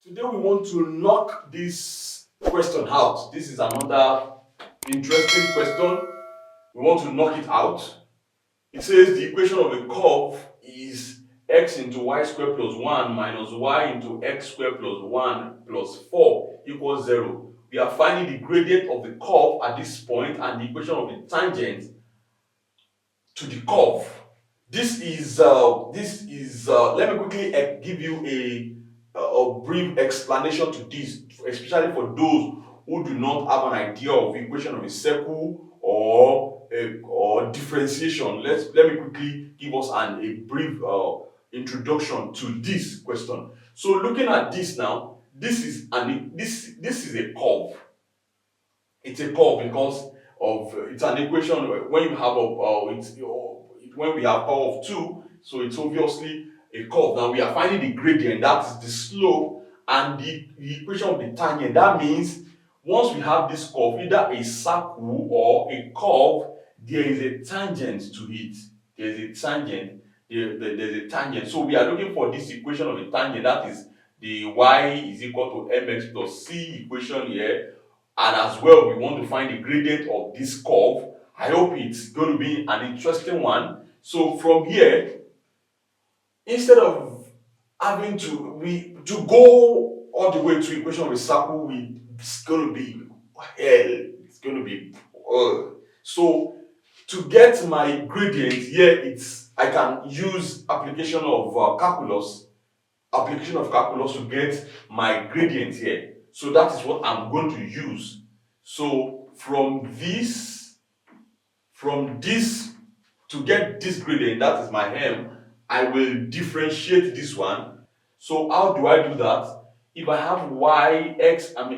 Today we want to knock this question out. This is another interesting question. We want to knock it out. It says the equation of a curve is x into y squared plus 1 minus y into x squared plus 1 plus 4 equals 0. We are finding the gradient of the curve at this point and the equation of the tangent to the curve. This is let me quickly give you a brief explanation to this, especially for those who do not have an idea of equation of a circle or differentiation. Let me quickly give us a brief introduction to this question. So looking at this now, this is a curve. It's a curve because of it's an equation when you have when we have power of 2, so it's obviously a curve. Now we are finding the gradient, that is the slope, and the equation of the tangent. That means once we have this curve, either a circle or a curve, there is a tangent to it. There's a tangent. There's a tangent. So we are looking for this equation of a tangent, that is the y is equal to mx plus c equation here. And as well, we want to find the gradient of this curve. I hope it's going to be an interesting one. So from here, instead of having to go all the way to equation of a circle, it's going to be hell. It's going to be so to get my gradient here, I can use application of calculus to get my gradient here. So that is what I'm going to use. So from this to get this gradient, that is my m, I will differentiate this one. So how do I do that? If I have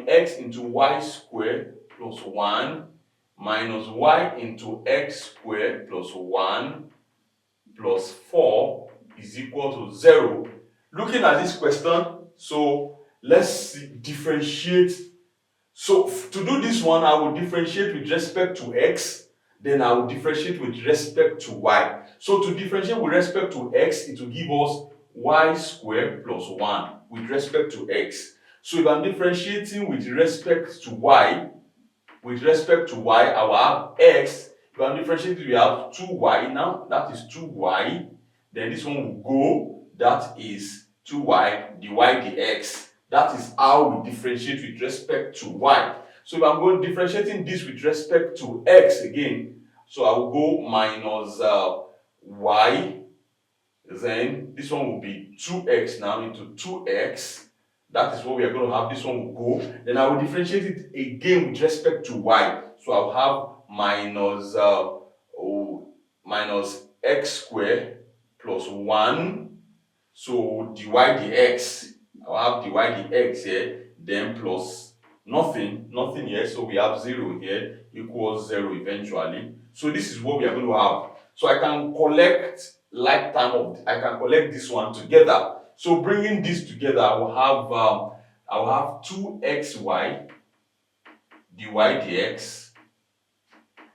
x into y squared plus 1 minus y into x squared plus 1 plus 4 is equal to 0. Looking at this question, so let's differentiate. So to do this one, I will differentiate with respect to x, then I will differentiate with respect to y. So to differentiate with respect to x, it will give us y squared plus 1 with respect to x. So if I'm differentiating with respect to y, I will have x. If I'm differentiating, we have 2y now, that is 2y. Then this one will go, that is 2y dy dx. That is how we differentiate with respect to y. So if I'm going differentiating this with respect to x again, so I will go minus y, then this one will be 2x now into 2x. That is what we are going to have. This one will go. Then I will differentiate it again with respect to y. So I'll have minus x squared plus 1. So dy dx. I'll have dy dx here. Then plus nothing here. So we have 0 here equals 0 eventually. So this is what we are going to have. So I can collect this one together. So bringing this together, I will have 2xy dy dx,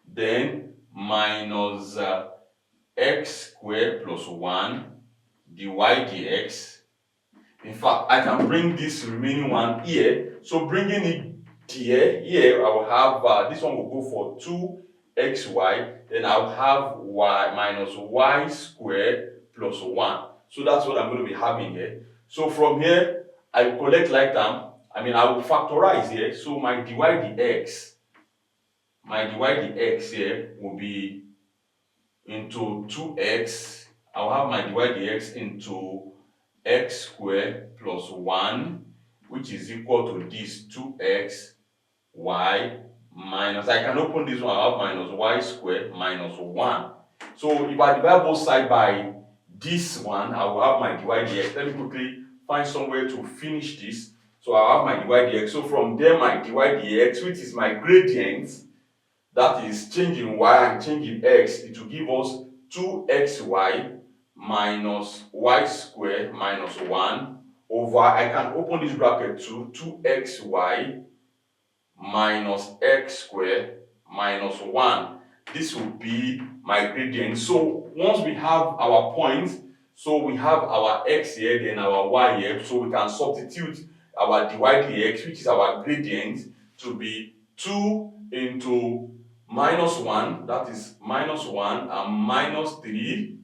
then minus x squared plus 1 dy dx. In fact, I can bring this remaining one here. So bringing it here, I will have this one will go for 2xy, then I'll have y minus y squared plus 1. So that's what I'm going to be having here. So from here, I will collect like term. I will factorize here. So my dy dx here will be into 2x. I'll have my dy dx into x squared plus 1, which is equal to this 2x y minus, I can open this one, I have minus y squared minus 1. So if I divide both sides by this one, I will have my dy dx. Let me quickly find somewhere to finish this. So I have my dy dx. So from there, my dy dx, which is my gradient, that is changing y and changing x, it will give us 2xy minus y squared minus 1 over, I can open this bracket to 2xy minus x squared minus 1. This will be my gradient. So once we have our points, so we have our x here, then our y here, so we can substitute our dydx, which is our gradient, to be 2 into -1, that is -1, and -3,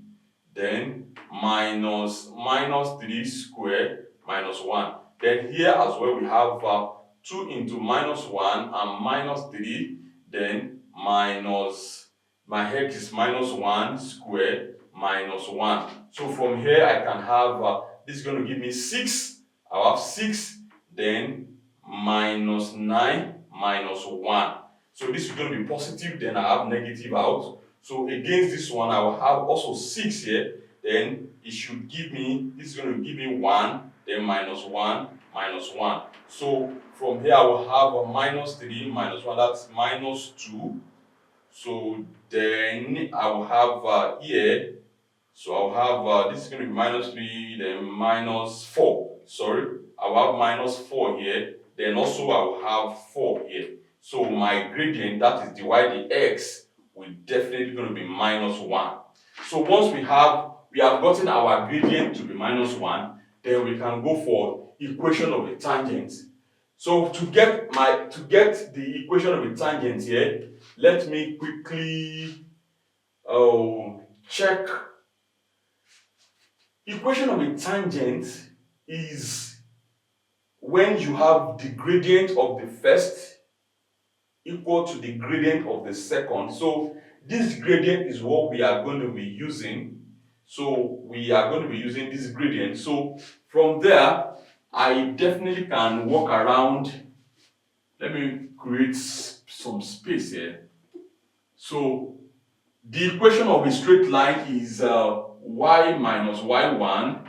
then -3 square minus 1. Then here as well we have 2 into -1 and -3, then minus, my x is -1 square minus 1. So from here I can have, this is going to give me 6. I'll have 6, then -9 minus 1. So this is going to be positive, then I have negative out. So against this one, I will have also 6 here. Then it should give me, this is going to give me 1, then -1, -1. So from here, I will have a -3 minus 1, that's -2. So then I will have here, so I'll have, this is going to be -3, then -4. Sorry, I will have -4 here. Then also I will have 4 here. So my gradient, that is dy dx, will definitely going to be -1. So once we have gotten our gradient to be -1, then we can go for equation of a tangent. So to get the equation of a tangent here, let me quickly check. Equation of a tangent is when you have the gradient of the first equal to the gradient of the second. So this gradient is what we are going to be using. So we are going to be using this gradient. So from there, I definitely can walk around. Let me create some space here. So the equation of a straight line is y minus y1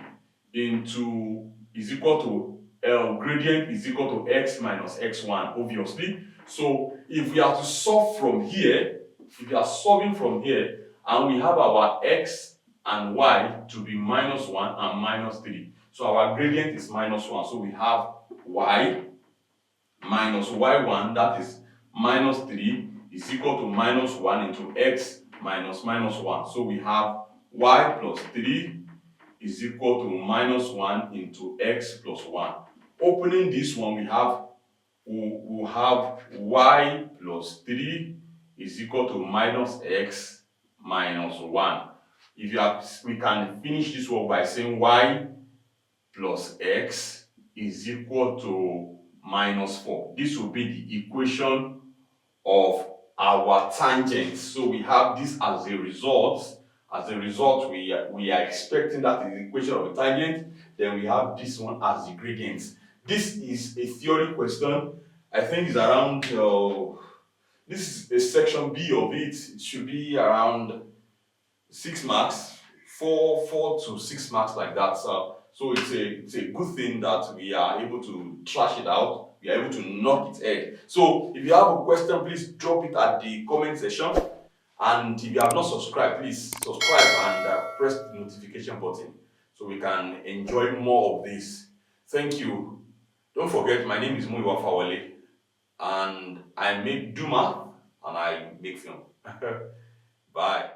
into is equal to gradient is equal to x minus x1, obviously. So if we are to solve from here, if we are solving from here, and we have our x and y to be -1 and -3, so our gradient is -1. So we have y minus y1, that is -3, is equal to -1 into x minus -1. So we have y plus 3 is equal to -1 into x plus 1. Opening this one, we'll have y plus 3 is equal to -x minus 1. If you have, we can finish this one by saying y plus x is equal to -4. This will be the equation of our tangent. So we have this as a result. As a result, we are expecting that is the equation of a tangent. Then we have this one as the gradient. This is a theory question. I think it's around, this is a section B of it. It should be around 6 marks, 4 to 6 marks like that. So it's a good thing that we are able to trash it out. We are able to knock it head. So if you have a question, please drop it at the comment section. And if you have not subscribed, please subscribe and press the notification button so we can enjoy more of this. Thank you. Don't forget, my name is Muyiwa Fawale, and I do math and I make film. Bye.